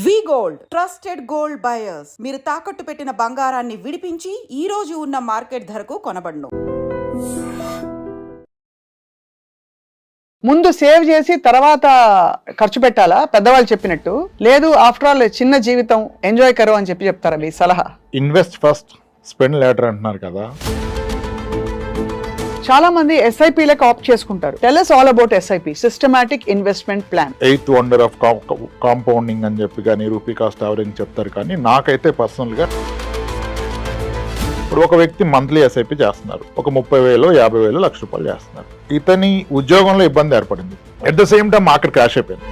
వి gold trusted gold buyers మీరు తాకట్టు పెట్టిన బంగారాన్ని విడిపించి ఈ రోజు ఉన్న మార్కెట్ ధరకు కొనబడును. ముందు సేవ్ చేసి తర్వాత ఖర్చు పెట్టాలా పెద్దవాళ్ళు చెప్పినట్టు? లేదు ఆఫ్టర్ ఆల్ చిన్న జీవితం ఎంజాయ్ కరు అని చెప్తారా మీ సలహా? ఇన్వెస్ట్ ఫస్ట్ స్పెండ్ లేటర్ అంటున్నారు కదా. చాలా మంది ఎస్ఐపీలకు ఆప్ట్ చేసుకుంటారు. Tell us all about SIP, systematic investment plan. 8th wonder of compounding అని చెప్పి కానీ రూపీ కాస్ట్ యావరేజ్ చెప్తారు. కానీ నాకైతే పర్సనల్గా ఇప్పుడు ఒక వ్యక్తి మంత్లీ ఎస్ఐపి చేస్తున్నారు, ఒక 30,000 50,000 లక్ష రూపాయలు చేస్తున్నారు. ఇతని ఉద్యోగంలో ఇబ్బంది ఏర్పడింది, at the same time market crash అయిపోయింది.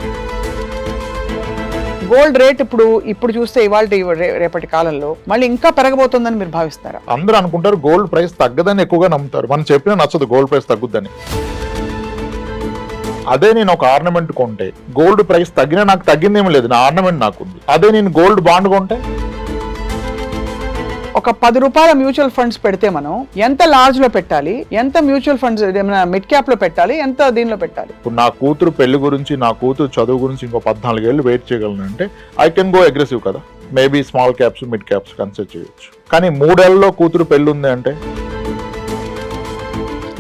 గోల్డ్ రేట్ ఇప్పుడు చూస్తే ఇవాళ రేపటి కాలంలో మళ్ళీ ఇంకా పెరగబోతుందని మీరు భావిస్తారా? అందరూ అనుకుంటారు గోల్డ్ ప్రైస్ తగ్గదని ఎక్కువగా నమ్ముతారు. మనం చెప్పినా నచ్చదు గోల్డ్ ప్రైస్ తగ్గుద్దని. అదే నేను ఒక ఆర్నమెంట్ కొంటే గోల్డ్ ప్రైస్ తగ్గినా నాకు తగ్గిందేమీ లేదు, నా ఆర్నమెంట్ నాకుంది. అదే నేను గోల్డ్ బాండ్ కొంటే ఒక 10 రూపాయల మ్యూచువల్ ఫండ్స్ పెడితే మనం ఎంత లార్జ్ లో పెట్టాలి, ఎంత మ్యూచువల్ ఫండ్స్ మిడ్ క్యాప్ లో పెట్టాలి, ఎంత దీనిలో పెట్టాలి? ఇప్పుడు నా కూతురు పెళ్లి గురించి, నా కూతురు చదువు గురించి ఇంకో 14 ఏళ్ళు వెయిట్ చేయగలను అంటే ఐ కెన్ గో అగ్రెసివ్ కదా. Maybe small caps mid caps consider చేయొచ్చు. కానీ 3 ఏళ్లలో కూతురు పెళ్లి ఉంది అంటే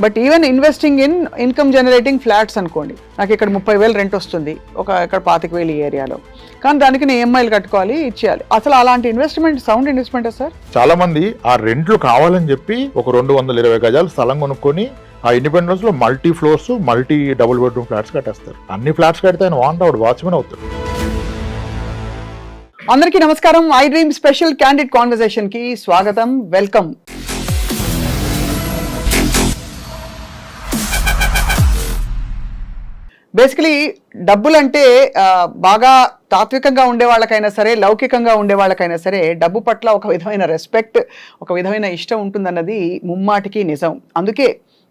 but even investing in income generating flats అనుకోండి, నాకు ఇక్కడ 30,000 రెంట్ వస్తుంది, ఇక్కడ 25,000 ఈ ఏరియాలో, కానీ దానికి నేను EMIలు కట్టుకోవాలి, ఇచ్చేయాలి. అసలు అలాంటి ఇన్వెస్ట్మెంట్ సౌండ్ ఇన్వెస్ట్మెంట్ సార్? చాలా మంది ఆ రెంట్లు కావాలని చెప్పి ఒక 220 గజాలు స్థలం కొనుక్కొని ఆ ఇండిపెండెన్స్ లో multi floors multi double bedroom flats కట్టేస్తారు. అన్ని ఫ్లాట్స్ కడితే ఆయన వాచ్మెన్ అవుతాడు. అందరికీ నమస్కారం. I dream special candid conversation కి స్వాగతం, వెల్కమ్. బేసికలీ డబ్బులంటే బాగా తాత్వికంగా ఉండే వాళ్ళకైనా సరే, లౌకికంగా ఉండే వాళ్ళకైనా సరే డబ్బు పట్ల ఒక విధమైన రెస్పెక్ట్, ఒక విధమైన ఇష్టం ఉంటుందన్నది ముమ్మాటికి నిజం. అందుకే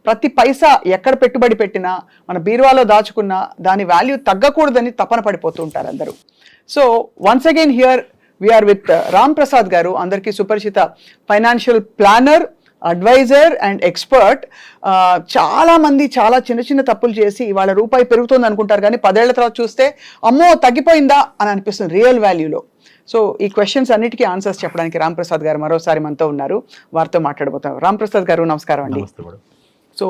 ప్రతి పైసా ఎక్కడ పెట్టుబడి పెట్టినా, మన బీరువాలో దాచుకున్నా దాని వాల్యూ తగ్గకూడదని తపన పడిపోతూ ఉంటారు అందరూ. So once again here we are with Ram Prasad garu, అందరికీ సుపరిచిత financial planner, advisor and expert. చాలా మంది చాలా చిన్న తప్పులు చేసి వాళ్ళ రూపాయి పెరుగుతుంది అనుకుంటారు, కానీ 10 ఏళ్ల తర్వాత చూస్తే అమ్మో తగ్గిపోయిందా అని అనిపిస్తుంది రియల్ వాల్యూలో. సో ఈ క్వశ్చన్స్ అన్నిటికీ ఆన్సర్స్ చెప్పడానికి రామ్ ప్రసాద్ గారు మరోసారి మనతో ఉన్నారు, వారితో మాట్లాడబోతాం. రామ్ ప్రసాద్ గారు నమస్కారం అండి. సో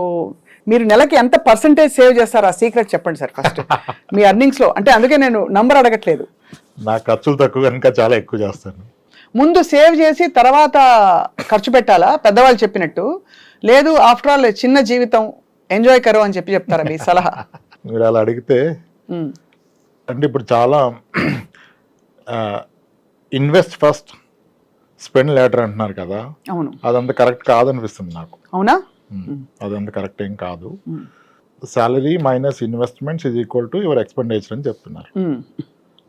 మీరు నెలకి ఎంత పర్సంటేజ్ సేవ్ చేస్తారు, ఆ సీక్రెట్ చెప్పండి సార్ ఫస్ట్ మీ ఎర్నింగ్స్ లో. అంటే అందుకే నేను నంబర్ అడగట్లేదు, నా ఖర్చులు తక్కువ కనుక చాలా ఎక్కువ చేస్తాను. ముందు సేవ్ చేసి తర్వాత ఖర్చు పెట్టాలా పెద్దవాళ్ళు చెప్పినట్టు? లేదు ఆఫ్టర్ ఆల్ చిన్న జీవితం ఎంజాయ్ కరు అని చెప్తారా మీ సలహా? మీరు అలా అడిగితే అంటే ఇప్పుడు చాలా ఇన్వెస్ట్ ఫస్ట్ స్పెండ్ లేటర్ అంటున్నారు కదా. అవును, అదంత కరెక్ట్ కాదనిపిస్తుంది నాకు. అవునా? అదంత కరెక్ట్ ఏం కాదు. Salary minus investments is equal to your expenditure అని చెప్తున్నారు.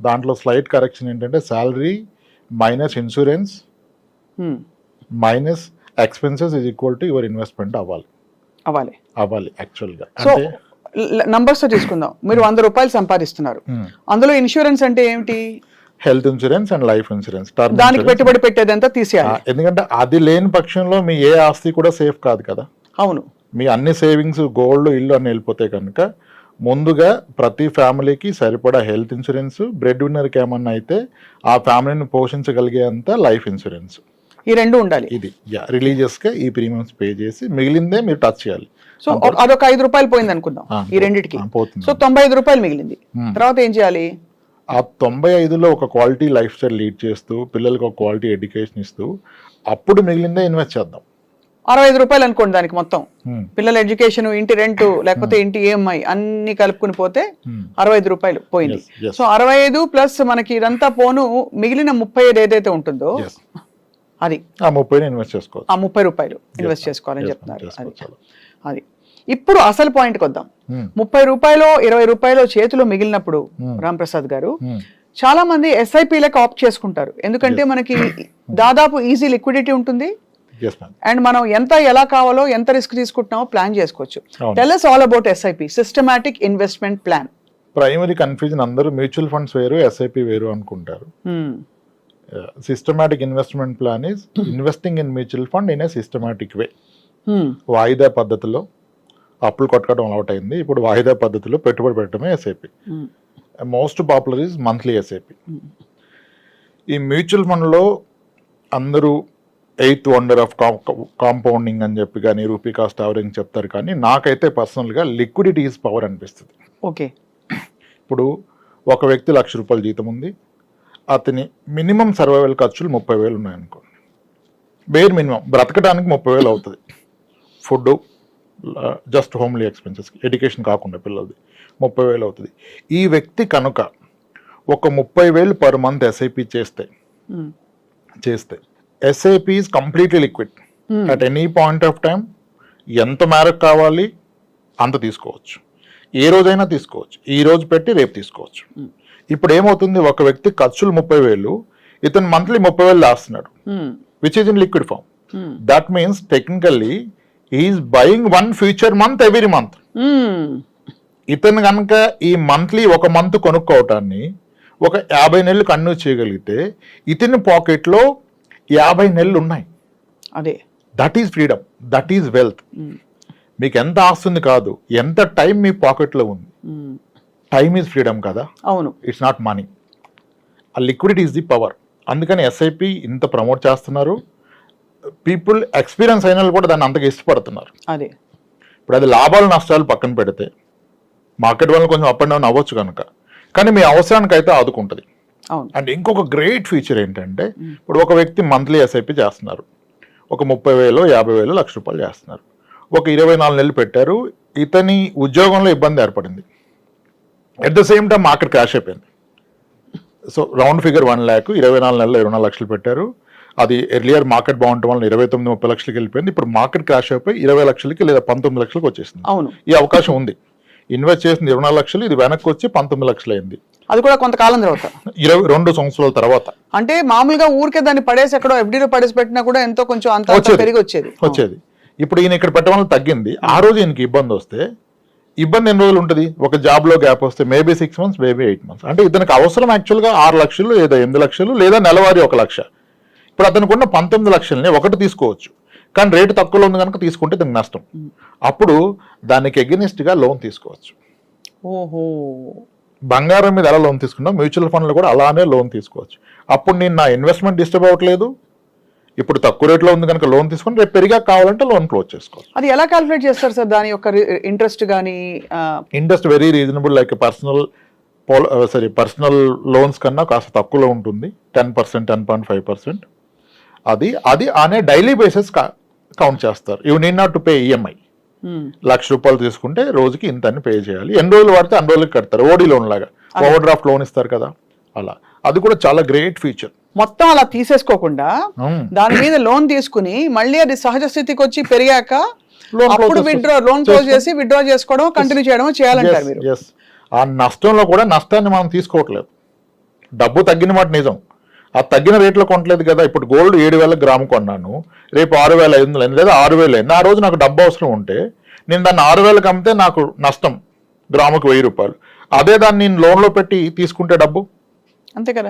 దాంట్లో స్లైట్ కరెక్షన్ ఏంటంటే salary minus insurance minus expenses is equal to your investment అవ్వాలి యాక్చువల్గా. అంటే నంబర్స్ తీసుకుందాం. మీరు 100 రూపాయలు సంపాదిస్తున్నారు, అందులో ఇన్సూరెన్స్ అంటే ఏమిటి? Health insurance and life insurance. దానికి పెట్టుబడి పెట్టేదంతా తీసేయాలి, ఎందుకంటే అది లేని పక్షంలో మీ ఏ ఆస్తి కూడా సేఫ్ కాదు కదా. అవును, మీ అన్ని సేవింగ్స్ గోల్డ్ ఇల్లు అన్ని వెళ్ళిపోతే కనుక ముందుగా ప్రతి ఫ్యామిలీకి సరిపడా హెల్త్ ఇన్సూరెన్స్, బ్రెడ్ విన్నర్కి ఏమన్నా అయితే ఆ ఫ్యామిలీని పోషించగలిగేంత లైఫ్ ఇన్సూరెన్స్, ఈ రెండు ఉండాలి. ఇది రిలీజియస్ గా ఈ ప్రీమియమ్స్ పే చేసి మిగిలిందే మీరు టచ్ చేయాలి. సో అదొక 5 రూపాయలు పోయింది అనుకుందాం ఈ రెండింటికి, సో 95 రూపాయలు మిగిలింది. తర్వాత ఏం చేయాలి? ఆ 95లో ఒక క్వాలిటీ లైఫ్ స్టైల్ లీడ్ చేస్తూ పిల్లలకు ఒక క్వాలిటీ ఎడ్యుకేషన్ ఇస్తూ అప్పుడు మిగిలిందే ఇన్వెస్ట్ చేద్దాం. 65 రూపాయలు అనుకోండి దానికి మొత్తం, పిల్లల ఎడ్యుకేషన్, ఇంటి రెంట్, లేకపోతే ఇంటి EMI అన్ని కలుపుకుని పోతే 65 రూపాయలు పోయింది. సో 65 ప్లస్ మనకి ఇదంతా పోను మిగిలిన 35 ఏదైతే ఉంటుందో అది ఆ 30 ఇన్వెస్ట్ చేసుకోవాలి. ఆ 30 రూపాయలు ఇన్వెస్ట్ చేసుకోవాలని చెప్తున్నారు. అది ఇప్పుడు అసలు పాయింట్కి వద్దాం. 30 రూపాయలు 20 రూపాయలు చేతిలో మిగిలినప్పుడు రామ్ ప్రసాద్ గారు చాలా మంది ఎస్ఐపీలకు ఆప్ట్ చేసుకుంటారు, ఎందుకంటే మనకి దాదాపు ఈజీ లిక్విడిటీ ఉంటుంది అండ్ మనం ఎంత ఎలా కావాలో ఎంత రిస్క్ తీసుకుంటున్నామో ప్లాన్ చేసుకోవచ్చు. Tell us all about SIP, systematic investment plan. Primary confusion, అందరూ మ్యూచువల్ ఫండ్స్ వేరు ఎస్ఐపి వేరు అనుకుంటారు. Systematic investment plan is investing in mutual fund in a systematic way. వాయిదా పద్ధతిలో అప్పులు కొట్టడం అలవాటు అయింది, ఇప్పుడు వాయిదా పద్ధతిలో పెట్టుబడి పెట్టడమే SIP. Most popular is monthly SIP. ఈ మ్యూచువల్ ఫండ్లో అందరూ 8th వండర్ ఆఫ్ కాంపౌండింగ్ అని చెప్పి కానీ రూపీ కాస్ట్ యావరేజ్ చెప్తారు, కానీ నాకైతే పర్సనల్గా లిక్విడిటీ ఈజ్ పవర్ అనిపిస్తుంది. ఓకే. ఇప్పుడు ఒక వ్యక్తి ₹1,00,000 జీతం ఉంది, అతని మినిమం సర్వైవల్ ఖర్చులు 30,000 ఉన్నాయనుకోండి. బేర్ మినిమం బ్రతకడానికి 30,000 అవుతుంది. Food, just homely expenses, education కాకుండా పిల్లలది 30,000 అవుతుంది. ఈ వ్యక్తి కనుక ఒక 30,000 పర్ మంత్ ఎస్ఐపి చేస్తే SIP is completely liquid. At any point of time ఎంత మేరకు కావాలి అంత తీసుకోవచ్చు, ఏ రోజైనా తీసుకోవచ్చు, ఈ రోజు పెట్టి రేపు తీసుకోవచ్చు. ఇప్పుడు ఏమవుతుంది, ఒక వ్యక్తి ఖర్చులు 30,000, ఇతను మంత్లీ 30,000 లాస్తున్నాడు, which is in liquid form. That means technically is buying 1 future month every month. ఇతను కనుక ఈ మంత్లీ ఒక మంత్ కొనుక్కోవటాన్ని ఒక 50 నెలలు కంటిన్యూ చేయగలిగితే ఇతని పాకెట్లో 50 నెలలు ఉన్నాయి. అదే, that is freedom, that is wealth. మీకు ఎంత ఆస్తుంది కాదు, ఎంత టైం మీ పాకెట్లో ఉంది. టైమ్ ఈజ్ ఫ్రీడమ్ కదా. అవును, ఇట్స్ నాట్ మనీ. ఆ లిక్విడిటీ ఈజ్ ది పవర్. అందుకని ఎస్ఐపి ఇంత ప్రమోట్ చేస్తున్నారు. పీపుల్ ఎక్స్పీరియన్స్ అయిన వాళ్ళు కూడా దాన్ని అంతగా ఇష్టపడుతున్నారు. అదే, ఇప్పుడు అది లాభాలు నష్టాలు పక్కన పెడితే మార్కెట్ వల్ల కొంచెం అప్ అండ్ డౌన్ అవ్వచ్చు కనుక, కానీ మీ అవసరానికి అయితే ఆదుకుంటుంది. అండ్ ఇంకొక గ్రేట్ ఫీచర్ ఏంటంటే, ఇప్పుడు ఒక వ్యక్తి మంత్లీ ఎస్ఐపి చేస్తున్నారు, ఒక 30,000, 50,000, ₹1,00,000 చేస్తున్నారు, ఒక 24 నెలలు పెట్టారు. ఇతని ఉద్యోగంలో ఇబ్బంది ఏర్పడింది, at the same time market crash అయిపోయింది. సో రౌండ్ ఫిగర్ 1 lakh, 24 నెలలు 24 లక్షలు పెట్టారు. అది ఎర్లియర్ మార్కెట్ బాగుండటం వల్ల 29-30 లక్షలకి వెళ్ళిపోయింది. ఇప్పుడు మార్కెట్ క్రాష్ అయిపోయి 20 లక్షలకి లేదా 19 లక్షలకి వచ్చేసింది. అవును, ఈ అవకాశం ఉంది. ఇన్వెస్ట్ చేసింది 24 లక్షలు, ఇది వెనక్కి వచ్చి 19 లక్షలు అయింది. అది కూడా కొంతకాలం తర్వాత, 22 సంవత్సరాల తర్వాత. అంటే మామూలుగా ఊరికే దాన్ని పడేసి ఎక్కడో ఎఫ్డీలో పడేసి పెట్టినా కూడా ఎంతో కొంచెం అంత పెరిగి వచ్చేది. ఇప్పుడు ఈయన ఇక్కడ పెట్టడం వల్ల తగ్గింది. ఆ రోజు ఈయనకి ఇబ్బంది వస్తే, ఇబ్బంది ఎన్ని రోజులు ఉంటుంది, ఒక జాబ్ లో గ్యాప్ వస్తే మేబీ 6 months, మేబీ 8 months. అంటే ఇతనికి అవసరం యాక్చువల్గా 6 లక్షలు లేదా 8 లక్షలు లేదా నెలవారీ 1 లక్ష. ఇప్పుడు అతనికి ఉన్న 19 లక్షల్ని ఒకటి తీసుకోవచ్చు, కానీ రేటు తక్కువలో ఉంది కనుక తీసుకుంటే దానికి నష్టం. అప్పుడు దానికి ఎగెనిస్ట్ గా లోన్ తీసుకోవచ్చు. ఓహో, బంగారం మీద ఎలా లోన్ తీసుకున్నావు, మ్యూచువల్ ఫండ్లో కూడా అలానే లోన్ తీసుకోవచ్చు. అప్పుడు నేను నా ఇన్వెస్ట్మెంట్ డిస్టర్బ్ అవ్వట్లేదు. ఇప్పుడు తక్కువ రేట్లో ఉంది కనుక లోన్ తీసుకొని రేపు పెరిగా కావాలంటే లోన్ క్లోజ్ చేసుకోవచ్చు. అది ఎలా క్యాలిక్యులేట్ చేస్తారు సార్, దాని యొక్క ఇంట్రెస్ట్ కానీ? Interest very reasonable. Like personal loans కన్నా కాస్త తక్కువలో ఉంటుంది, 10%, 10.5%. అది అనే డైలీ బేసిస్ కౌంట్ చేస్తారు. You need not to pay EMI. ₹1,00,000 తీసుకుంటే రోజుకి ఇంత అని పే చేయాలి. ఎన్ని రోజులు వాడితే అన్ని రోజులకి కడతారు. ఓడి లోన్ లాగా, ఓవర్ డ్రాఫ్ట్ లోన్ ఇస్తారు కదా, అలా. అది కూడా చాలా గ్రేట్ ఫీచర్. మొత్తం అలా తీసేసుకోకుండా దాని మీద లోన్ తీసుకుని మళ్ళీ అది సహజ స్థితికి వచ్చి పెరిగాక అప్పుడు లోన్ క్లోజ్ చేసి విత్డ్రా చేసుకోవడం, కంటిన్యూ చేయడం చేయాలంటారు మీరు. ఆ నష్టంలో కూడా నష్టాన్ని మనం తీసుకోవట్లేదు. డబ్బు తగ్గిన మాట నిజం, ఆ తగ్గిన రేట్లో కొనట్లేదు కదా. ఇప్పుడు గోల్డ్ 7,000 గ్రాము కొన్నాను, రేపు 6,500 లేదా 6,000 అయింది. ఆ రోజు నాకు డబ్బు అవసరం ఉంటే నేను దాన్ని 6,000కి అమ్మితే నాకు నష్టం గ్రాముకు ₹1,000. అదే దాన్ని నేను లోన్లో పెట్టి తీసుకుంటే డబ్బు అంతే కదా.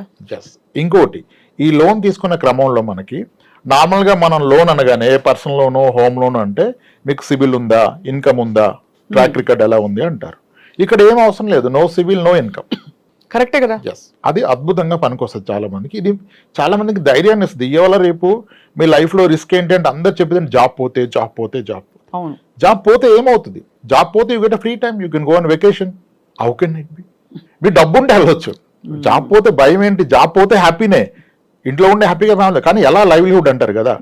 ఇంకోటి, ఈ లోన్ తీసుకునే క్రమంలో మనకి నార్మల్గా మనం లోన్ అనగానే పర్సనల్ లోను, హోమ్ లోన్ అంటే మీకు సిబిల్ ఉందా, ఇన్కమ్ ఉందా, ట్రాక్ రికార్డ్ ఎలా ఉంది అంటారు. ఇక్కడ ఏం అవసరం లేదు, నో సిబిల్, నో ఇన్కమ్. కరెక్టే కదా. అది అద్భుతంగా పనికొస్తుంది చాలా మందికి. ఇది చాలా మందికి ధైర్యాన్ని ఇస్తుంది. ఇవాళ రేపు మీ లైఫ్ లో రిస్క్ ఏంటి అంటే అందరు చెప్పేది జాబ్ పోతే ఏమవుతుంది, జాబ్ పోతే you get free time, you can go on vacation. How can it be? మీ డబ్బు ఉంటే వెళ్ళొచ్చు. జాబ్ పోతే భయం ఏంటి, జాబ్ పోతే హ్యాపీనే, ఇంట్లో ఉండే హ్యాపీగా రావాలి. కానీ ఎలా లైవ్లీహుడ్ అంటారు కదా,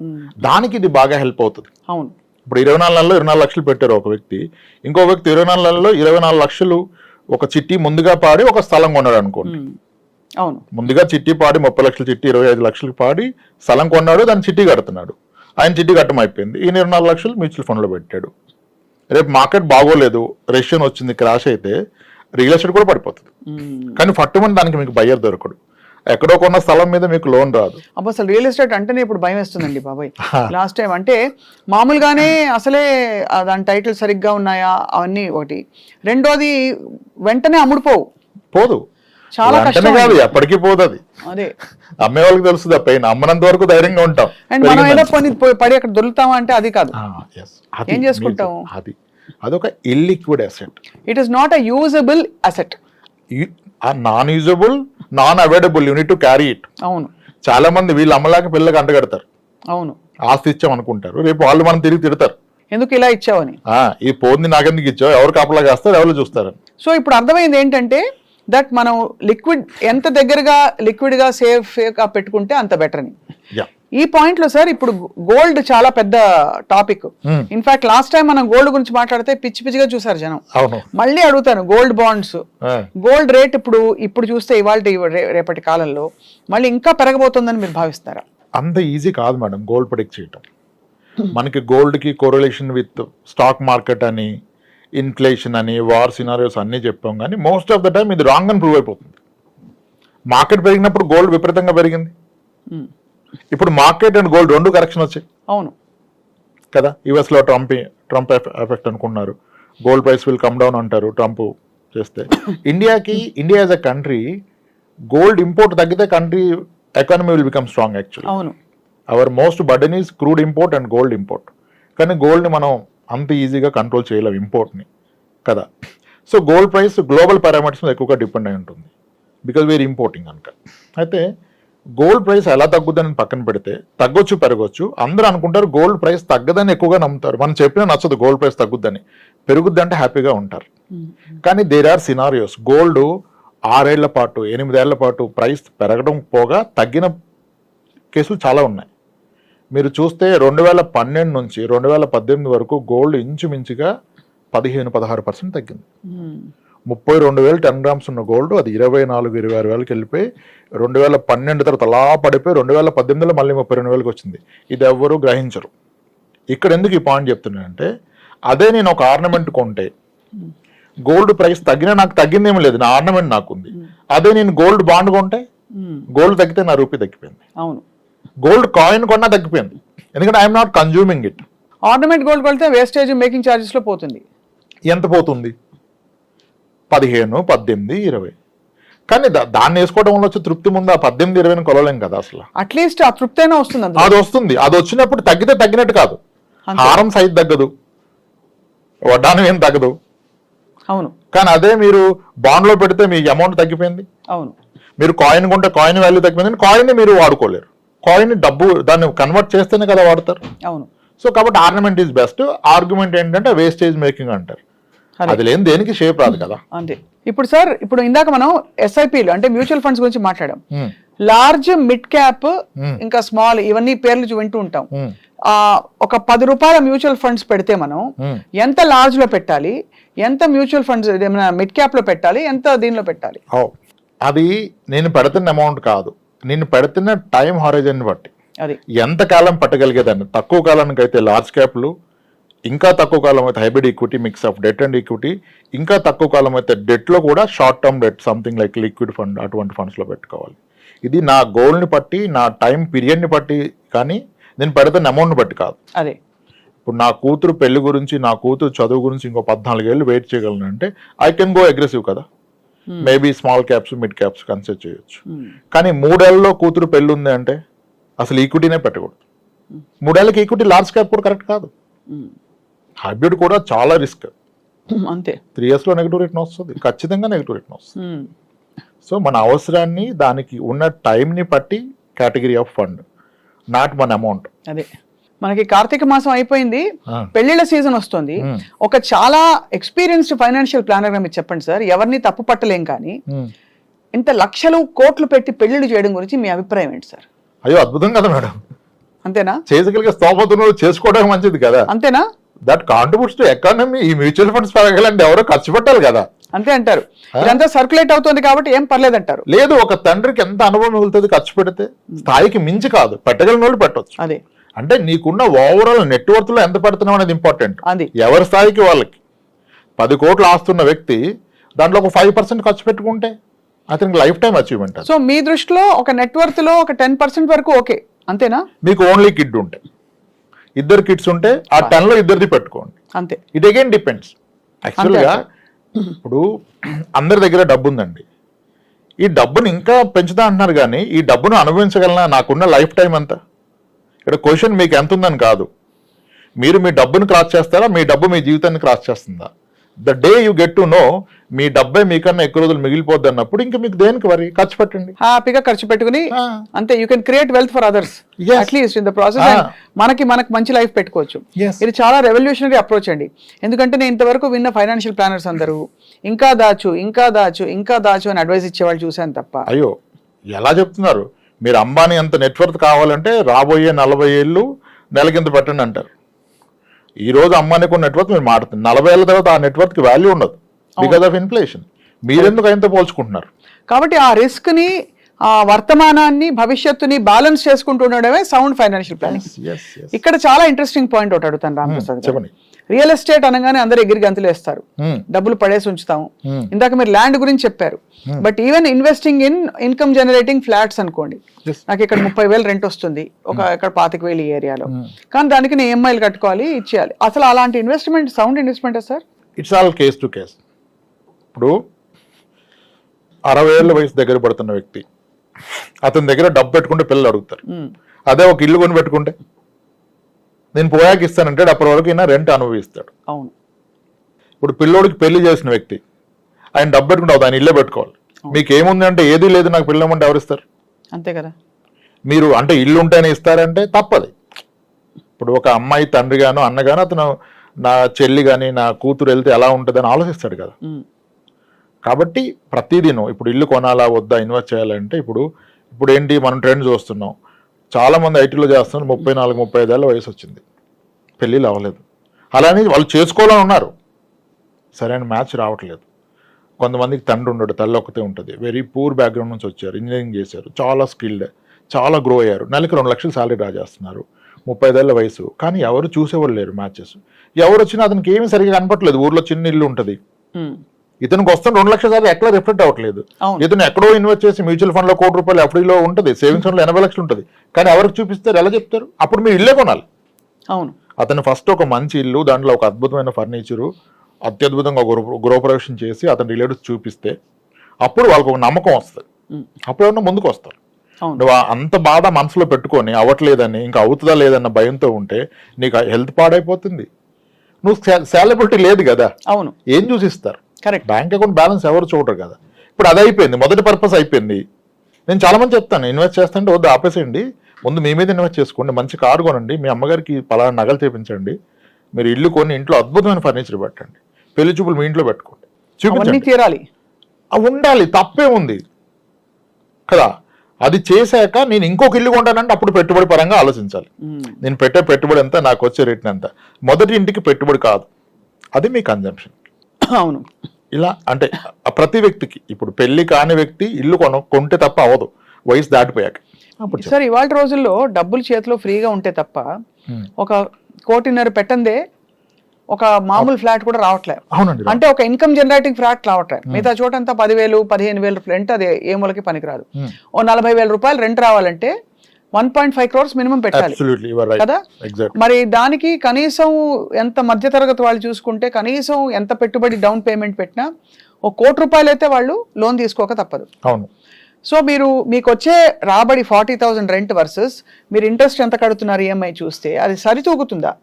దానికి ఇది బాగా హెల్ప్ అవుతుంది. అవును, ఇప్పుడు 24 నెలల్లో 24 లక్షలు పెట్టారు ఒక వ్యక్తి, ఇంకో వ్యక్తి 24 నెలల్లో 24 లక్షలు ఒక చిట్టి ముందుగా పాడి ఒక స్థలం కొన్నాడు అనుకోండి. అవును, ముందుగా చిట్టి పాడి 30 లక్షల చిట్టి 25 లక్షలకు పాడి స్థలం కొన్నాడు, దాన్ని చిట్టి కడుతున్నాడు. ఆయన చిట్టి కట్టం అయిపోయింది, ఈయన 24 లక్షలు మ్యూచువల్ ఫండ్లో పెట్టాడు. రేపు మార్కెట్ బాగోలేదు, రెసిషన్ వచ్చింది, క్రాష్ అయితే రియల్ ఎస్టేట్ కూడా పడిపోతుంది. కానీ ఫట్టుమని దానికి మీకు బయ్యర్ దొరకడు. ఎక్కడో కొన్న స్థలం మీద మీకు లోన్ రాదు. అసలు రియల్ ఎస్టేట్ అంటేనే ఇప్పుడు భయం వేస్తుందండి బాబాయ్. లాస్ట్ టైం అంటే మామూలుగానే అసలే దాని టైటిల్ సరిగ్గా ఉన్నాయా అవన్నీ ఒకటి, రెండోది వెంటనే పోదు, చాలా కష్టం కాదు, ఎప్పటికీ పోదు. అది అదే అమ్మే వాళ్ళకి తెలుస్తుంది, పైన అమ్మనంత వరకు ధైర్యంగా ఉంటాం. అండ్ మనం ఏదో పడి అక్కడ దొరుకుతామా అంటే అది కాదు. ఏం చేసుకుంటాం? అదొక illiquid asset. It is not a usable asset. Non usable, non available, you need to carry it. అవును, చాలా మంది వీళ్ళు అమ్మలాక పిల్లకి అంటగడతారు, అవును, ఆస్తి ఇచ్చాం అనుకుంటారు, రేపు వాళ్ళు మనం తిరిగి తిడతారు, ఎందుకు ఇలా ఇచ్చావని. ఈ పోంది నాకెందుకు ఇచ్చావు, ఎవరు కాపలా కాస్తారు, ఎవరు చూస్తారు. సో ఇప్పుడు అర్థమైంది ఏంటంటే దట్ మనం లిక్విడ్ ఎంత దగ్గరగా లిక్విడ్ గా సేఫ్ గా పెట్టుకుంటే అంత బెటర్ అని. ఈ పాయింట్ లో సార్ ఇప్పుడు గోల్డ్ చాలా పెద్ద టాపిక్. ఇన్ఫాక్ట్ లాస్ట్ టైం మనం గోల్డ్ గురించి మాట్లాడితే పిచ్చి పిచ్చిగా చూసారు జనం. మళ్ళీ అడుగుతాను, గోల్డ్ బాండ్స్, గోల్డ్ రేట్ ఇప్పుడు చూస్తే ఇవాళ రేపటి కాలంలో మళ్ళీ ఇంకా పెరగబోతుందని మీరు భావిస్తారా? అంత ఈజీ కాదు మేడం గోల్డ్ ప్రెడిక్ట్ చేయటం. మనకి గోల్డ్ కి కోరిలేషన్ విత్ స్టాక్ మార్కెట్ అని, ఇన్ఫ్లేషన్ అని, వార్ సినారియోస్ అన్నీ చెప్పాం, కానీ మోస్ట్ ఆఫ్ ద టైం ఇది రాంగ్ అని ప్రూవ్ అయిపోతుంది. మార్కెట్ పెరిగినప్పుడు గోల్డ్ విపరీతంగా పెరిగింది. ఇప్పుడు మార్కెట్ అండ్ గోల్డ్ రెండు కరెక్షన్ వచ్చాయి. అవును కదా, యుఎస్లో ట్రంప్ ఎఫెక్ట్ అనుకున్నారు, gold price will come down అంటారు ట్రంప్ చేస్తే. India as a country gold import తగ్గితే country economy will become strong actually. అవును, our most burden is crude import and gold import. కానీ గోల్డ్ని మనం అంత ఈజీగా కంట్రోల్ చేయలేం ఇంపోర్ట్ని కదా. So gold price global parameters మీద ఎక్కువగా డిపెండ్ అయి ఉంటుంది బికాజ్ వీఆర్ ఇంపోర్టింగ్ కనుక. అయితే గోల్డ్ ప్రైస్ ఎలా తగ్గుద్దని పక్కన పెడితే తగ్గొచ్చు పెరగొచ్చు. అందరూ అనుకుంటారు గోల్డ్ ప్రైస్ తగ్గదని ఎక్కువగా నమ్ముతారు. మనం చెప్పినా నచ్చదు గోల్డ్ ప్రైస్ తగ్గుద్దని. పెరుగుద్ది అంటే హ్యాపీగా ఉంటారు. కానీ దేర్ ఆర్ సినారియోస్. గోల్డ్ 6 ఏళ్ల పాటు 8 ఏళ్ల పాటు ప్రైస్ పెరగడం పోగా తగ్గిన కేసులు చాలా ఉన్నాయి. మీరు చూస్తే 2012 నుంచి 2018 వరకు గోల్డ్ ఇంచుమించుగా 15-16% తగ్గింది. 32,000 10 గ్రామ్స్ ఉన్న గోల్డ్ అది 24,000-26,000 వెళ్ళిపోయి 2012 తర్వాత అలా పడిపోయి 2018లో మళ్ళీ 32,000 వచ్చింది. ఇది ఎవ్వరూ గ్రహించరు. ఇక్కడ ఎందుకు ఈ పాయింట్ చెప్తున్నానంటే, అదే నేను ఒక ఆర్నమెంట్ కొంటే గోల్డ్ ప్రైస్ తగ్గినా నాకు తగ్గిందేమీ లేదు, నా ఆర్నమెంట్ నాకుంది. అదే నేను గోల్డ్ బాండ్ కొంటే గోల్డ్ తగ్గితే నా రూపీ తగ్గిపోయింది. అవును, గోల్డ్ కాయిన్ కొన్నా తగ్గిపోయింది, ఎందుకంటే I'm not consuming it. Ornament gold కొడితే వేస్టేజ్ మేకింగ్ ఛార్జెస్ లో పోతుంది. ఎంత పోతుంది? 15, 18, 20. కానీ దాన్ని వేసుకోవడం వల్ల వచ్చే తృప్తి ముందు ఆ 18, 20 కొలలేం కదా అసలు. అట్లీస్ట్ ఆ తృప్తి అయినా వస్తుంది. అది వస్తుంది. అది వచ్చినప్పుడు తగ్గితే తగ్గినట్టు కాదు. హారం సైజ్ తగ్గదు, వడ్డానం ఏం తగ్గదు. అవును, కానీ అదే మీరు బాండ్ లో పెడితే మీ అమౌంట్ తగ్గిపోయింది. అవును, మీరు కాయిన్ కొంటే కాయిన్ వాల్యూ తగ్గిపోయింది. కాయిన్ మీరు వాడుకోలేరు. కాయిన్ డబ్బు దాన్ని కన్వర్ట్ చేస్తేనే కదా వాడతారు. అవును. సో కాబట్టి ఆర్నమెంట్ ఈజ్ బెస్ట్. ఆర్గ్యుమెంట్ ఏంటంటే వేస్టేజ్ మేకింగ్ అంటారు. అది లేని దేనికి షేప్ రాదు కదా. అంతే. ఇప్పుడు సార్, ఇప్పుడు ఇందాక మనం ఎస్ఐపిలు అంటే మ్యూచువల్ ఫండ్స్ గురించి మాట్లాడాం. లార్జ్, మిడ్ క్యాప్, ఇంకా స్మాల్, ఇవన్నీ పేర్లు వింటూ ఉంటాం. ఒక 10 రూపాయల మ్యూచువల్ ఫండ్స్ పెడితే మనం ఎంత లార్జ్ లో పెట్టాలి, ఎంత మ్యూచువల్ ఫండ్స్ మిడ్ క్యాప్ లో పెట్టాలి, ఎంత దీనిలో పెట్టాలి? అది నేను పెడుతున్న అమౌంట్ కాదు, నేను పెడుతున్న టైం హారిజన్ బట్టి అది ఎంత కాలం పట్టగలిగేదాన్ని. తక్కువ కాలానికి అయితే లార్జ్ క్యాప్లు, ఇంకా తక్కువ కాలం అయితే hybrid equity, mix of debt and equity, ఇంకా తక్కువ కాలం అయితే డెట్లో కూడా short term debt, something like liquid fund, అటువంటి ఫండ్స్లో పెట్టుకోవాలి. ఇది నా గోల్ని బట్టి, నా టైం పీరియడ్ని బట్టి, కానీ నేను పెడుతున్న అమౌంట్ని బట్టి కాదు. అదే ఇప్పుడు నా కూతురు పెళ్లి గురించి, నా కూతురు చదువు గురించి ఇంకో 14 ఏళ్ళు వెయిట్ చేయగలను అంటే ఐ కెన్ గో అగ్రెసివ్ కదా. Maybe small caps, mid caps consider చేయొచ్చు. కానీ 3 ఏళ్ళలో కూతురు పెళ్లి ఉంది అంటే అసలు ఈక్విటీనే పెట్టకూడదు. 3 ఏళ్ళకి ఈక్విటీ లార్జ్ క్యాప్ కూడా కరెక్ట్ కాదు. హైబ్రిడ్ కూడా చాలా రిస్క్. అంతే. 3 ఇయర్స్లో నెగిటివ్ రిటర్న్ వస్తుంది, ఖచ్చితంగా నెగిటివ్ రిటర్న్ వస్తుంది. సో మన అవసరాన్ని, దానికి ఉన్న టైంని బట్టి category of fund, not one amount. అదే మనకి కార్తీక మాసం అయిపోయింది, పెళ్లిళ్ళ సీజన్ వస్తుంది. ఒక చాలా ఎక్స్పీరియన్స్డ్ ఫైనాన్షియల్ ప్లానర్ గా మీరు చెప్పండి సార్, ఎవరిని తప్పు పట్టలేం, కానీ ఇంత లక్షలు కోట్లు పెట్టి పెళ్లిళ్ళు చేయడం గురించి మీ అభిప్రాయం ఏంటి సార్? అయ్యో అద్భుతం కదా మేడం. అంతేనా? చేయగలిగే స్తోమతను చేసుకోవడం మంచిది కదా. అంతేనా? That contributes to economy. ఈ మ్యూచువల్ ఫండ్స్ పెరగాలంటే ఎవరో ఖర్చు పెట్టాలి కదా. అంతే అంటారు. ఇదంతా సర్క్యులేట్ అవుతుంది కాబట్టి ఏం పర్లేదు అంటారు. లేదు, ఒక తండ్రికి ఎంత అనుభవం మిగులుతుంది ఖర్చు పెడితే. స్థాయికి మించి కాదు, పెట్టగలిగిన వాళ్ళు పెట్టవచ్చు. అదే అంటే నీకున్న ఓవరాల్ నెట్వర్త్ లో ఎంత పెడుతున్నావు అనేది ఇంపార్టెంట్. అది ఎవరి స్థాయికి వాళ్ళకి. 10 కోట్లు ఆస్తున్న వ్యక్తి దాంట్లో ఒక 5% ఖర్చు పెట్టుకుంటే అతనికి లైఫ్ టైం అచీవ్మెంట్. సో మీ దృష్టిలో ఒక నెట్వర్త్ లో ఒక 10% వరకు ఓకే, అంతేనా? మీకు ఓన్లీ కిడ్ ఉంటే, 2 కిడ్స్ ఉంటే ఆ 10లో 2ది పెట్టుకోండి. అంతే. It again depends. యాక్చువల్గా ఇప్పుడు అందరి దగ్గర డబ్బు ఉందండి, ఈ డబ్బును ఇంకా పెంచుతా అంటున్నారు, కానీ ఈ డబ్బును అనుభవించగలనా, నాకున్న లైఫ్ టైం ఎంత? ఇక్కడ క్వశ్చన్ మీకు ఎంత ఉందని కాదు, మీరు మీ డబ్బును క్రాస్ చేస్తారా, మీ డబ్బు మీ జీవితాన్ని క్రాస్ చేస్తుందా? The day you get to know మీ డబ్బే మీకన్నా ఎక్కువ రోజులు మిగిలిపోద్ది అన్నప్పుడు ఇంకా మీకు దేనికి వరి ఖర్చు పెట్టండి, హ్యాపీగా ఖర్చు పెట్టుకుని అంతే. You can create wealth for others at least in the process. మనకి మంచి లైఫ్ పెట్టుకోవచ్చు. ఇది చాలా రెవల్యూషనరీ అప్రోచ్ అండి. ఎందుకంటే నేను ఇంతవరకు విన్న ఫైనాన్షియల్ ప్లానర్స్ అందరూ ఇంకా దాచు అని అడ్వైస్ ఇచ్చేవాళ్ళు చూశాను తప్ప. అయ్యో ఎలా చెప్తున్నారు మీరు, అంబానీ అంత నెట్వర్క్ కావాలంటే రాబోయే 40 ఏళ్ళు నెలకింత పెట్టండి అంటారు. ఈ రోజు అంబానీకి ఉన్న నెట్వర్క్ మీరు మాట్లాడుతుంది, 40 ఏళ్ళ తర్వాత ఆ నెట్వర్క్ కి వాల్యూ ఉండదు బికాస్ ఆఫ్ ఇన్ఫ్లేషన్. మీరెందుకు ఆయనతో పోల్చుకుంటున్నారు? కాబట్టి ఆ రిస్క్ ని, ఆ వర్తమానాన్ని, భవిష్యత్తుని బ్యాలెన్స్ చేసుకుంటూ ఉండడమే సౌండ్ ఫైనాన్షియల్ ప్లానింగ్. ఇక్కడ చాలా ఇంట్రెస్టింగ్ పాయింట్ ఒకటి అడుగుతాను రామప్రసాద్. చెప్పండి. రియల్ ఎస్టేట్ అనగానే అందరూ ఎగిరి గంతులు వేస్తారు, డబ్బులు పడేసి ఉంచుతాము. ఇందాక మీరు ల్యాండ్ గురించి చెప్పారు, but even investing in income generating flats అనుకోండి, నాకు ఇక్కడ 30,000 రెంట్ వస్తుంది, ఇక్కడ 25,000 ఈ ఏరియాలో, కానీ దానికి నేను EMIలు కట్టుకోవాలి, ఇచ్చేయాలి. అసలు అలాంటి ఇన్వెస్ట్మెంట్ సౌండ్ ఇన్వెస్ట్మెంటా sir? It's all case to case. ఇప్పుడు 60 ఏళ్ళ వయసు దగ్గర పడుతున్న వ్యక్తి అతని దగ్గర డబ్బు పెట్టుకుంటే పిల్లలు అడుగుతారు. అదే ఒక ఇల్లు కొని పెట్టుకుంటే నేను పోయాకి ఇస్తానంటే అప్పటి వరకు ఈయన రెంట్ అనుభవిస్తాడు. అవును. ఇప్పుడు పిల్లోడికి పెళ్లి చేసిన వ్యక్తి ఆయన డబ్బు పెట్టుకుంటే ఆయన ఇల్లే పెట్టుకోవాలి. మీకు ఏముంది అంటే ఏది లేదు నాకు పిల్లమంటే ఎవరిస్తారు? అంతే కదా. మీరు అంటే ఇల్లు ఉంటేనే ఇస్తారంటే తప్పది. ఇప్పుడు ఒక అమ్మాయి తండ్రి గాను అన్నగాను అతను నా చెల్లి కానీ నా కూతురు వెళ్తే ఎలా ఉంటుంది అని ఆలోచిస్తాడు కదా. కాబట్టి ప్రతిదినం ఇప్పుడు ఇల్లు కొనాలా వద్దా, ఇన్వెస్ట్ చేయాలంటే ఇప్పుడు ఏంటి మనం ట్రెండ్ చూస్తున్నాం. చాలా మంది ఐటీలో చేస్తున్నారు, 34-35 ఏళ్ళ వయసు వచ్చింది, పెళ్ళిళ్ళు అవ్వలేదు. అలానే వాళ్ళు చేసుకోవాలని ఉన్నారు, సరైన మ్యాచ్ రావట్లేదు. కొంతమందికి తండ్రి ఉండడు, తల్లి ఒక్కతే ఉంటుంది, వెరీ పూర్ బ్యాక్గ్రౌండ్ నుంచి వచ్చారు, ఇంజనీరింగ్ చేశారు, చాలా స్కిల్డ్, చాలా గ్రో అయ్యారు, నెలకి 2 లక్షలు శాలరీ డ్రా చేస్తున్నారు, 35 ఏళ్ళ వయసు, కానీ ఎవరు చూసేవాళ్ళు లేరు మ్యాచెస్. ఎవరు వచ్చినా అతనికి ఏమీ సరిగ్గా కనపట్లేదు. ఊర్లో చిన్న ఇల్లు ఉంటుంది, ఇతనికి వస్తాను 2 లక్షల శాలరీ ఎక్కడ రిఫ్లెక్ట్ అవ్వట్లేదు. ఇతను ఎక్కడో ఇన్వెస్ట్ చేసి మ్యూచువల్ ఫండ్ లో ₹1,00,00,000 ఎఫ్డీలో ఉంటుంది, సేవింగ్స్ ఫండ్ లో 80 లక్షలు ఉంటుంది, కానీ ఎవరికి చూపిస్తారు, ఎలా చెప్తారు? అప్పుడు మీరు ఇల్లే కొనాలి. అవును. అతను ఫస్ట్ ఒక మంచి ఇల్లు, దాంట్లో ఒక అద్భుతమైన ఫర్నిచరు, అత్యద్భుతంగా గృహప్రవేశం చేసి అతని రిలేటివ్స్ చూపిస్తే అప్పుడు వాళ్ళకి ఒక నమ్మకం వస్తుంది. అప్పుడు ఏమన్నా ముందుకు వస్తారు. నువ్వు అంత బాధ మనసులో పెట్టుకొని అవ్వట్లేదని, ఇంకా అవుతుందా లేదన్న భయంతో ఉంటే నీకు హెల్త్ పాడైపోతుంది. నువ్వు సాలబిలిటీ లేదు కదా. అవును. ఏం చూసిస్తారు? కరెక్ట్. బ్యాంక్ అకౌంట్ బ్యాలెన్స్ ఎవరు చూడరు కదా. ఇప్పుడు అది అయిపోయింది, మొదటి పర్పస్ అయిపోయింది. నేను చాలా మంది చెప్తాను, ఇన్వెస్ట్ చేస్తుంటే వద్దు ఆపేసేయండి, ముందు మీ మీద ఇన్వెస్ట్ చేసుకోండి, మంచి కారు కొనండి, మీ అమ్మగారికి పలానా నగలు చేపించండి, మీరు ఇల్లు కొని ఇంట్లో అద్భుతమైన ఫర్నిచర్ పెట్టండి, పెళ్లి చూపులు మీ ఇంట్లో పెట్టుకోండి, చూపించండి, తీరాలి, అవి ఉండాలి, తప్పే ఉంది కదా. అది చేశాక నేను ఇంకొక ఇల్లు కొంటానంటే అప్పుడు పెట్టుబడి పరంగా ఆలోచించాలి. నేను పెట్టే పెట్టుబడి ఎంత, నాకు వచ్చే రేట్ ఎంత. మొదటి ఇంటికి పెట్టుబడి కాదు, అది మీ కన్జంప్షన్. అవును. ఇలా అంటే ప్రతి వ్యక్తికి, ఇప్పుడు పెళ్లి కాని వ్యక్తి ఇల్లు కొంటే తప్ప అవ్వదు, వయసు దాటిపోయాక. సార్ ఇవాళ రోజుల్లో డబ్బులు చేతిలో ఫ్రీగా ఉంటే తప్ప 1.5 కోటి పెట్టందే ఒక మామూలు ఫ్లాట్ కూడా రావట్లేదు. అవునండి. అంటే ఒక ఇన్కమ్ జనరేటింగ్ ఫ్లాట్ రావట్లేదు. మిగతా చోటంతా 10,000-15,000 రెంట్, అది ఏ మూలకి పనికిరాదు. ఓ 40,000 రూపాయలు రెంట్ రావాలంటే 1.5 crores మినిమం పెట్టాలి కదా. మరి దానికి కనీసం ఎంత మధ్యతరగతి వాళ్ళు చూసుకుంటే కనీసం ఎంత పెట్టుబడి డౌన్ పేమెంట్ పెట్టినా ₹1 కోటి అయితే వాళ్ళు లోన్ తీసుకోక తప్పదు. అవును. సో మీకు వచ్చే రాబడి 40,000 రెంట్ వర్సెస్ మీరు ఇంట్రెస్ట్ ఎంత కడుతున్నారు EMI చూస్తే అది సరితూగుతుందా?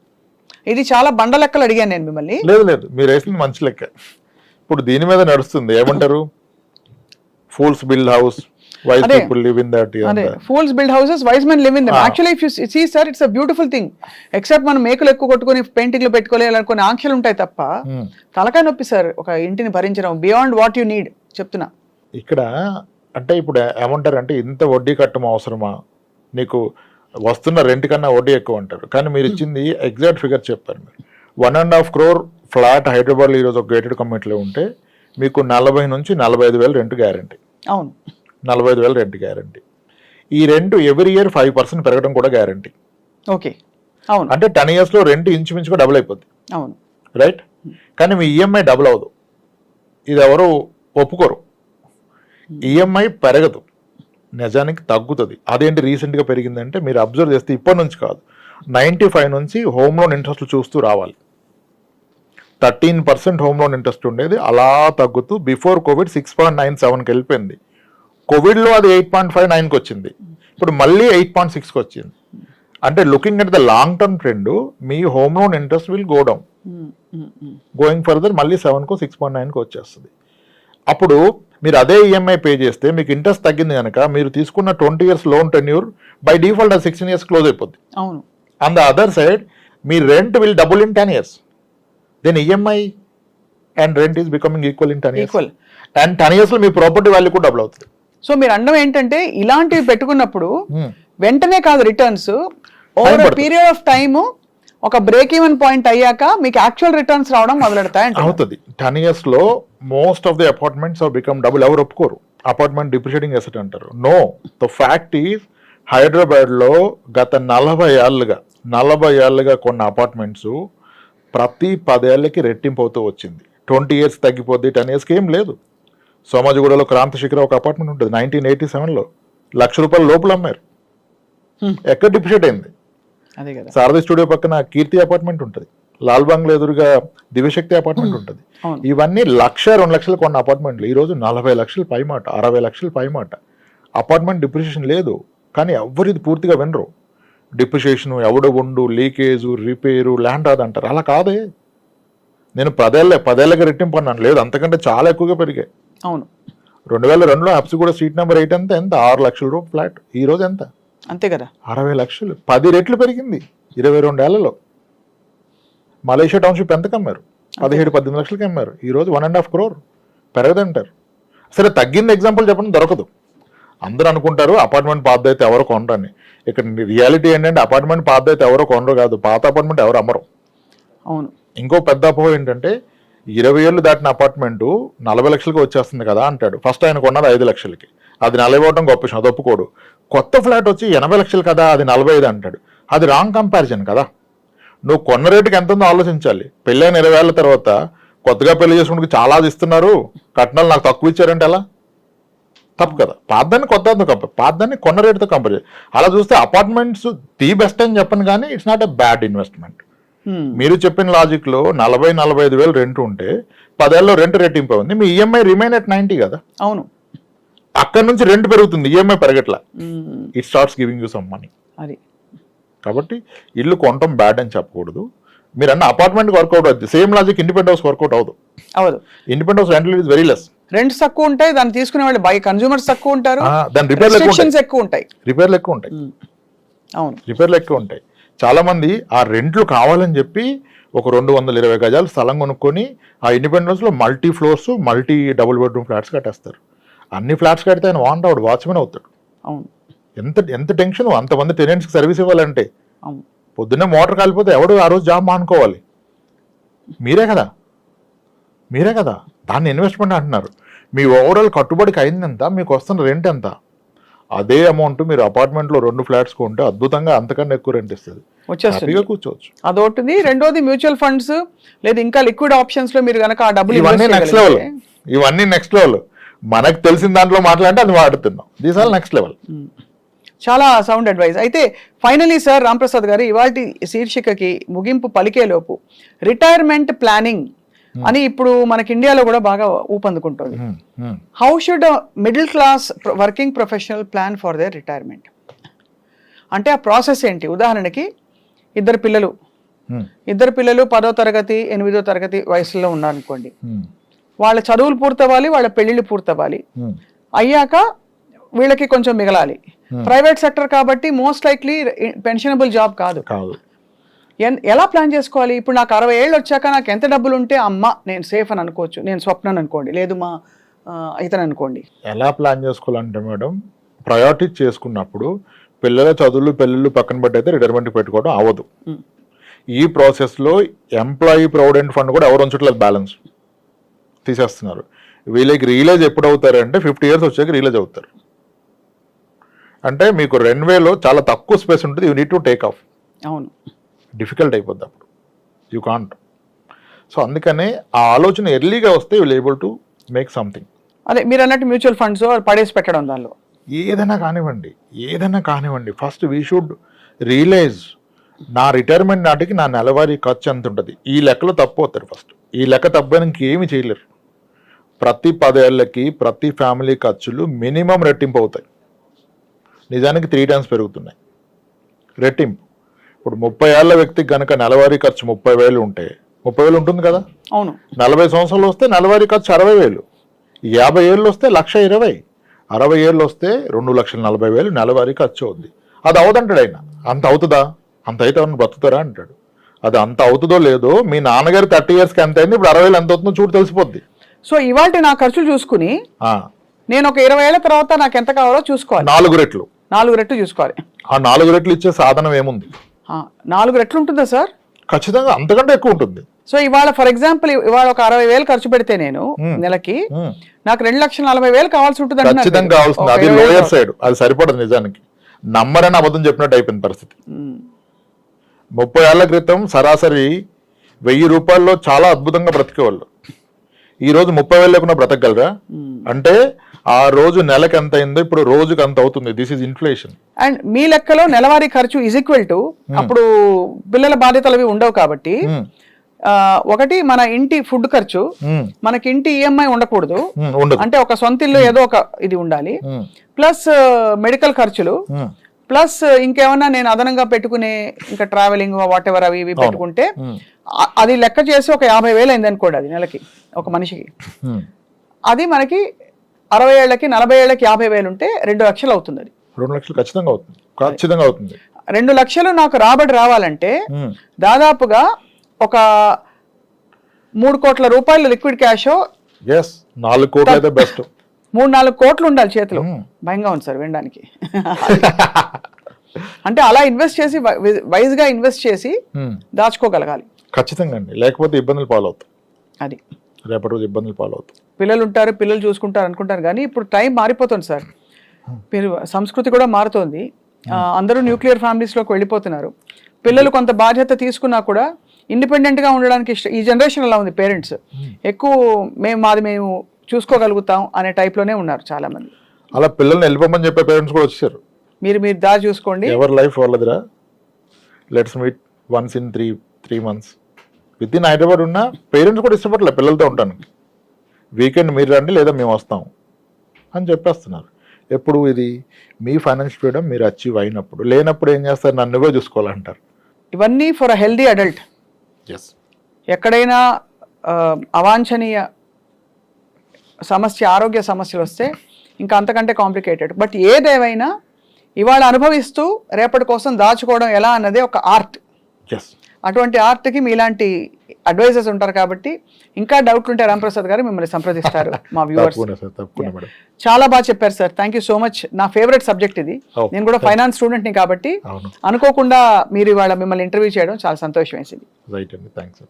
ఇది చాలా బండ లెక్కలు అడిగాను నేను మిమ్మల్ని. లేదు, మీరు వేసింది మంచి లెక్క. ఇప్పుడు దీని మీద నడుస్తుంది, ఏమంటారు, fools build house, wise people live in that. Fools build houses, wise men live in them. Actually, if you see, sir, it's a beautiful thing. Except మనం మేకులు ఎక్కువ కొట్టుకొని పెయింటింగ్లు పెట్టుకోలేదనుకునే ఆంక్షలు ఉంటాయి తప్ప తలకాయ నొప్పి సార్ ఒక ఇంటిని భరించడం బియాండ్ వాట్ యు నీడ్ చెప్తున్నా. ఇక్కడ అంటే ఇప్పుడు ఏమంటారు అంటే ఇంత వడ్డీ కట్టడం అవసరమా, నీకు వస్తున్న రెంట్ కన్నా వడ్డీ ఎక్కువ అంటారు. కానీ మీరు ఇచ్చింది ఎగ్జాక్ట్ ఫిగర్ చెప్పారు. మీరు 1.5 crore ఫ్లాట్ హైదరాబాద్లో ఈరోజు ఒక గేటెడ్ కమ్యూనిటీలో ఉంటే మీకు 40,000 నుంచి 45,000 రెంట్ గ్యారంటీ. అవును. 45,000 రెంట్ గ్యారంటీ. ఈ రెంట్ ఎవ్రీ ఇయర్ 5% పెరగడం కూడా గ్యారంటీ. ఓకే. అవును. అంటే 10 years లో రెంట్ ఇంచుమించుగా డబుల్ అయిపోద్ది. అవును. రైట్. కానీ మీ EMI డబుల్ అవ్వదు, ఇది ఎవరు ఒప్పుకోరు. EMI పెరగదు, నిజానికి తగ్గుతుంది. అదేంటి రీసెంట్గా పెరిగిందంటే మీరు అబ్జర్వ్ చేస్తే ఇప్పటి నుంచి కాదు, 95 నుంచి హోమ్ లోన్ ఇంట్రెస్ట్ చూస్తూ రావాలి. 13% హోమ్ లోన్ ఇంట్రెస్ట్ ఉండేది, అలా తగ్గుతూ బిఫోర్ కోవిడ్ 6.97కి వెళ్ళిపోయింది. కోవిడ్లో అది 8.59కి వచ్చింది, ఇప్పుడు మళ్ళీ 8.6కి వచ్చింది. అంటే looking at the long term trend me home loan interest will go down, going further మళ్ళీ 7కో 6.9కో వచ్చేస్తుంది. అప్పుడు మీరు అదే ఈఎంఐ పే చేస్తే మీకు ఇంట్రెస్ట్ తగ్గింది కనుక మీరు తీసుకున్న 20 years loan tenure by default 16 years close అయిపోద్ది. అవును. ఆన్ ద అదర్ సైడ్ మీ rent will double in 10 years. Then EMI and rent is becoming equal in 10 years. Equal. And 10 years లో మీ ప్రాపర్టీ వాల్యూ కూడా డబుల్ అవుతుంది. So మీరు అనడం ఏంటంటే ఇలాంటివి పెట్టుకున్నప్పుడు వెంటనే కాదు రిటర్న్స్, ఓవర్ పడుతుంది. పీరియడ్ ఆఫ్ టైమ్ ఒక బ్రేక్ ఈవెన్ పాయింట్ అయ్యాక మీకు యాక్చువల్ రిటర్న్స్ రావడం మొదలెడతాయి. అవుతుంది. 10 years లో most of the apartments are become double. ఎవరు ఒప్పుకోరు, అపార్ట్మెంట్ డిప్రిషియేటింగ్ అసెట్ అంటారు. No, the fact is Hyderabad లో గత 40 ఏళ్ళుగా కొన్ని అపార్ట్మెంట్స్ ప్రతి 10 ఏళ్ళకి రెట్టింపు అవుతూ వచ్చింది. 20 years తగ్గిపోద్ది, 10 yearsకి ఏం లేదు. సోమాజిగూడలో క్రాంతి శిఖర ఒక అపార్ట్మెంట్ ఉంటుంది, 1987లో ₹1,00,000 లోపల అమ్మారు. ఎక్కడ డిప్రిషియేట్ అయింది? అదే కదా. శారదా స్టూడియో పక్కన కీర్తి అపార్ట్మెంట్ ఉంటుంది, లాల్ బంగ్లా ఎదురుగా దివ్యశక్తి అపార్ట్మెంట్ ఉంటుంది. ఇవన్నీ 1,00,000-2 లక్షలు కొన్న అపార్ట్మెంట్లు ఈరోజు 40 లక్షలు పైమాట, 60 లక్షలు పైమాట. అపార్ట్మెంట్ డిప్రిషియేషన్ లేదు, కానీ ఎవరు ఇది పూర్తిగా వినరు. డిప్రిషియేషన్ ఎవడు ఉండు, లీకేజు, రిపేరు, ల్యాండ్ అది అంటారు. అలా కాదే. నేను 10 ఏళ్ళకి రెట్టింపు అన్నాను, లేదు అంతకంటే చాలా ఎక్కువగా పెరిగాయి. అవును. 2002లో హబ్సిగూడ స్ట్రీట్ నెంబర్ 8 ఎంత 6 లక్షల రూపాయలు ఫ్లాట్, ఈ రోజు ఎంత? అంతే కదా, 60 లక్షలు. 10 రెట్లు పెరిగింది 22 ఏళ్లలో. మలేషియా టౌన్షిప్ ఎంతకు అమ్మారు? 17-18 లక్షలకి అమ్మారు. ఈ రోజు 1.5 crore పెరగదంటారు. సరే తగ్గింది ఎగ్జాంపుల్ చెప్పండి, దొరకదు. అందరూ అనుకుంటారు అపార్ట్మెంట్ పాత అయితే ఎవరో కొనరని. ఇక్కడ రియాలిటీ ఏంటంటే అపార్ట్మెంట్ పాత అయితే ఎవరో కొనరు కాదు, పాత అపార్ట్మెంట్ ఎవరు అమ్మరు. అవును. ఇంకో పెద్ద అపోహ ఏంటంటే 20 ఏళ్ళు దాటిన అపార్ట్మెంట్ 40 లక్షలకి వచ్చేస్తుంది కదా అంటాడు. ఫస్ట్ ఆయన కొన్నది 5 లక్షలకి, అది 40 అవ్వడం గొప్ప విషయం, అది ఒప్పుకోడు. కొత్త ఫ్లాట్ వచ్చి 80 లక్షలు కదా, అది 45 అంటాడు. అది రాంగ్ కంపారిజన్ కదా. నువ్వు కొన్న రేటుకి ఎంత ఉందో ఆలోచించాలి. పెళ్ళైన 20 ఏళ్ళ తర్వాత కొత్తగా పెళ్లి చేసుకుంటూ చాలా ఇస్తున్నారు, కట్నాలు నాకు తక్కువ ఇచ్చారంటే ఎలా? తప్పు కదా. పాతదాన్ని కొత్తదాన్ని కంపేర్, పాతదాన్ని కొన్న రేటుతో కంపేర్ చేయాలి. అలా చూస్తే అపార్ట్మెంట్స్ ది బెస్ట్ అని చెప్పను, కానీ it's not a bad investment. మీరు చెప్పిన లాజిక్ లో 40-45 వేలు రెంట్ ఉంటే 10 ఏళ్ళలో రెంట్ రెట్టింపు ఉంది, మీ ఈఎంఐ రిమైన్ అట్ 90 కదా. అవును. అక్కడ నుంచి రెంట్ పెరుగుతుంది, ఈఎంఐ పెరగట్లా. It starts giving you some money. అది కాబట్టి ఇల్లు కొనటం బ్యాడ్ అని చెప్పకూడదు. మీరు అన్న అపార్ట్మెంట్ వర్కౌట్ అవుతుంది, same logic independent house work out అవ్వదు. Independent house rental is very less. Rents తక్కువ ఉంటాయి, దాన్ని తీసుకునే వాళ్ళు బై కన్స్యూమర్స్ తక్కువ ఉంటారు, దాని రిపేర్లు ఎక్కువ ఉంటాయి. అవును, రిపేర్లు ఎక్కువ ఉంటాయి. చాలా మంది ఆ రెంట్లు కావాలని చెప్పి ఒక 220 గజాలు స్థలం కొనుక్కొని ఆ ఇండిపెండెంట్ హౌస్ లో multi floors, multi double bedroom flats కట్టేస్తారు. అన్ని ఫ్లాట్స్ కడితే ఆయన వాంట్ అవుడు, వాచ్మెన్ అవుతాడు. అవును. ఎంత టెన్షన్ అంతమంది టెనెంట్స్కి సర్వీస్ ఇవ్వాలంటే. పొద్దున్నే మోటార్ కాలిపోతే ఎవడు ఆ రోజు జాబ్ మానుకోవాలి? మీరే కదా. దాన్ని ఇన్వెస్ట్మెంట్ అంటున్నారు. మీ ఓవరాల్ కట్టుబడికి అయింది ఎంత, మీకు వస్తున్న రెంట్ ఎంత? అదే అమౌంట్ మీరు అపార్ట్మెంట్లో 2 ఫ్లాట్స్ కొంటే అద్భుతంగా అంతకన్నా ఎక్కువ రెంట్ ఇస్తుంది, హ్యాపీగా కూర్చోవచ్చు. అదొకటి. రెండోది మ్యూచువల్ ఫండ్స్ లేదా ఇంకా లిక్విడ్ ఆప్షన్స్ లో మీరు కనుక ఆ డబ్బులు ఇవన్నీ నెక్స్ట్ లెవెల్. మనకు తెలిసిన దాంట్లో మాట్లాడితే అది వాడుతున్నాం. These all next level. చాలా సౌండ్ అడ్వైజ్. అయితే ఫైనలీ సార్ రాంప్రసాద్ గారు, ఇవాల్టి శీర్షికకి ముగింపు పలికేలోపు రిటైర్మెంట్ ప్లానింగ్ అని ఇప్పుడు మనకి ఇండియాలో కూడా బాగా ఊపందుకుంటుంది. How should middle class working professional plan for their retirement? అంటే ఆ ప్రాసెస్ ఏంటి? ఉదాహరణకి ఇద్దరు పిల్లలు 10వ తరగతి 8వ తరగతి వయసులో ఉన్నారనుకోండి. వాళ్ళ చదువులు పూర్తవ్వాలి, వాళ్ళ పెళ్లిళ్ళు పూర్తవ్వాలి. అయ్యాక వీళ్ళకి కొంచెం మిగలాలి. ప్రైవేట్ సెక్టర్ కాబట్టి మోస్ట్ లైక్లీ పెన్షనబుల్ జాబ్ కాదు. ఎలా ప్లాన్ చేసుకోవాలి? ఇప్పుడు నాకు 60 ఏళ్ళు వచ్చాక నాకు ఎంత డబ్బులు ఉంటే అమ్మ నేను సేఫ్ అని అనుకోవచ్చు, నేను స్వప్నాన్ని అనుకోండి, లేదు మా ఇతను అనుకోండి. ఎలా ప్లాన్ చేసుకోవాలంటే మేడం, ప్రయారిటీ చేసుకున్నప్పుడు పిల్లల చదువులు పెళ్ళిళ్ళు పక్కన పెట్టయితే రిటైర్మెంట్ పెట్టుకోవడం అవ్వదు. ఈ ప్రాసెస్లో ఎంప్లాయీ ప్రావిడెంట్ ఫండ్ కూడా ఎవరు ఉంచట్లేదు, బ్యాలెన్స్ తీసేస్తున్నారు. వీళ్ళకి రియలైజ్ ఎప్పుడు అవుతారంటే 50 years వచ్చాక రియలైజ్ అవుతారు. అంటే మీకు రన్వేలో చాలా తక్కువ స్పేస్ ఉంటుంది, you need to take off. అవును, డిఫికల్ట్ అయిపోద్ది అప్పుడు, యూ కాంట్. సో అందుకనే ఆ ఆలోచన ఎర్లీగా వస్తే you will able to make something. అదే మీరు అన్నట్టు మ్యూచువల్ ఫండ్స్ పడేసి పెట్టడం, దానిలో ఏదైనా కానివ్వండి, ఫస్ట్ వీ షుడ్ రియలైజ్ నా రిటైర్మెంట్ నాటికి నా నెలవారీ ఖర్చు ఎంత ఉంటుంది. ఈ లెక్కలో తప్పిపోతారు. ఫస్ట్ ఈ లెక్క తప్పని ఇంకేమి చేయలేరు. ప్రతి 10 ఏళ్ళకి ప్రతి ఫ్యామిలీ ఖర్చులు మినిమం రెట్టింపు అవుతాయి. నిజానికి 3 times పెరుగుతున్నాయి రెట్టింపు. ఇప్పుడు 30 ఏళ్ల వ్యక్తికి కనుక నెలవారీ ఖర్చు 30,000 ఉంటే 30,000 ఉంటుంది కదా. అవును. 40 సంవత్సరాలు వస్తే నెలవారీ ఖర్చు 60,000, 50 ఏళ్ళు వస్తే 1,20,000, 60 ఏళ్ళు వస్తే 2,40,000 నెలవారీ ఖర్చు అవుద్ది. అది అవదంటాడు ఆయన. అంత అవుతుందా? అంత అయితే ఎవరిని బ్రతుకుతారా అంటాడు. అది అంత అవుతుందో లేదో మీ నాన్నగారు 30 yearsకి ఎంత అయింది, ఇప్పుడు 60,000 ఎంత అవుతుందో చూడు తెలిసిపోద్ది. సో ఇవాళ నా ఖర్చులు చూసుకుని నేను ఒక 20 ఏళ్ల తర్వాత నాకు ఎంత కావాలో చూసుకోవాలి. 4 రెట్లు 4 రెట్లు చూసుకోవాలి. ఆ 4 రెట్లు ఇచ్చే సాధనం ఏముంది? 4 రెట్లు ఉంటుందా సార్? ఖచ్చితంగా అంతకంటే ఎక్కువ ఉంటుంది. సో ఇవాళ ఫర్ ఎగ్జాంపుల్ ఇవాళ ఒక 60,000 ఖర్చు పెడితే నేను నెలకి నాకు 2,40,000 కావాల్సి ఉంటుంది. ఖచ్చితంగా కావాల్సింది. అది లోయర్ సైడ్, అది సరిపడదు నిజానికి. నమ్మరని అబద్ధం చెప్పినట్టు అయిపోయింది పరిస్థితి. 30 ఏళ్ల క్రితం సరాసరి 1,000 రూపాయల్లో చాలా అద్భుతంగా బ్రతికేవాళ్ళు. ఈ రోజు 30,000 లేకుండా బ్రతకగలరా? అంటే ఆ రోజు నెలకి ఎంత అయిందో ఇప్పుడు రోజుకి అంత అవుతుంది. This is inflation. అండ్ మీ లెక్కలో నెలవారీ ఖర్చు ఈజ్ ఈక్వల్ టు అప్పుడు పిల్లల బాధ్యతలు అవి ఉండవు కాబట్టి ఒకటి మన ఇంటి ఫుడ్ ఖర్చు, మనకి ఇంటి ఈఎంఐ ఉండకూడదు. అంటే ఒక సొంత ఇల్లు ఏదో ఒక ఇది ఉండాలి, ప్లస్ మెడికల్ ఖర్చులు, ప్లస్ ఇంకేమన్నా నేను అదనంగా పెట్టుకునే ఇంకా ట్రావెలింగ్ వాట్ ఎవర్ అవి ఇవి పెట్టుకుంటే అది లెక్క చేసి ఒక 50,000 అయింది అనుకోండి అది నెలకి ఒక మనిషికి. అది మనకి 60 ఏళ్ళకి 40 ఏళ్ళకి 50,000 ఉంటే 2 లక్షలు అవుతుంది. అది 2 లక్షలు ఖచ్చితంగా అవుతుంది. ఖచ్చితంగా అవుతుంది. 2 లక్షలు నాకు రాబడి రావాలంటే దాదాపుగా ఒక 3 కోట్ల రూపాయలు లిక్విడ్ క్యాష్, 4 కోట్లు అయితే బెస్ట్. 3-4 కోట్లు ఉండాలి చేతిలో. భయంగా ఉంది సార్ వినడానికి. అంటే అలా ఇన్వెస్ట్ చేసి వైజ్ గా ఇన్వెస్ట్ చేసి దాచుకోగలగాలి. ఖచ్చితంగా అండి, లేకపోతే ఇబ్బందులు పాలవుతాయి. అది రేపటి రోజు ఇబ్బందులు పాలవుతాయి. పిల్లలు ఉంటారు, పిల్లలు చూసుకుంటారు అనుకుంటారు, కానీ ఇప్పుడు టైం మారిపోతుంది సార్. మీరు సంస్కృతి కూడా మారుతోంది. అందరూ న్యూక్లియర్ ఫ్యామిలీస్లోకి వెళ్ళిపోతున్నారు. పిల్లలు కొంత బాధ్యత తీసుకున్నా కూడా ఇండిపెండెంట్గా ఉండడానికి ఈ జనరేషన్ అలా ఉంది. పేరెంట్స్ ఎక్కువ మేము చూసుకోగలుగుతాం అనే టైప్లోనే ఉన్నారు చాలా మంది. అలా పిల్లల్ని వెళ్ళిపోమని చెప్పే పేరెంట్స్ కూడా వచ్చారు. మీరు దారి చూసుకోండి, ఎవరి లైఫ్ వాళ్ళదిరా, let's meet once in 3 months. Within Hyderabad ఉన్న పేరెంట్స్ కూడా ఇష్టపడలే పిల్లలతో ఉంటాను. వీకెండ్ మీరు రండి లేదా మేము వస్తాం అని చెప్పేస్తున్నారు. ఎప్పుడు ఇది మీ ఫైనాన్షియల్ ఫ్రీడమ్ మీరు అచీవ్ అయినప్పుడు. లేనప్పుడు ఏం చేస్తారు, నన్నుగా చూసుకోవాలంటారు. ఇవన్నీ ఫర్ అ హెల్దీ అడల్ట్. ఎక్కడైనా అవాంఛనీయ సమస్య, ఆరోగ్య సమస్యలు వస్తే ఇంకా అంతకంటే కాంప్లికేటెడ్. బట్ ఏదేమైనా ఇవాళ అనుభవిస్తూ రేపటి కోసం దాచుకోవడం ఎలా అన్నదే ఒక ఆర్ట్. అటువంటి ఆర్ట్కి మీలాంటి అడ్వైజర్స్ ఉంటారు కాబట్టి ఇంకా డౌట్లు ఉంటే రాంప్రసాద్ గారు మిమ్మల్ని సంప్రదిస్తారు. మా వ్యూవర్స్ చాలా బాగా చెప్పారు sir. Thank you so much. నా ఫేవరెట్ సబ్జెక్ట్ ఇది. నేను కూడా ఫైనాన్స్ స్టూడెంట్ని కాబట్టి అనుకోకుండా మీరు ఇవాళ మిమ్మల్ని ఇంటర్వ్యూ చేయడం చాలా సంతోషం వేసింది. రైట్ అండి, థ్యాంక్స్.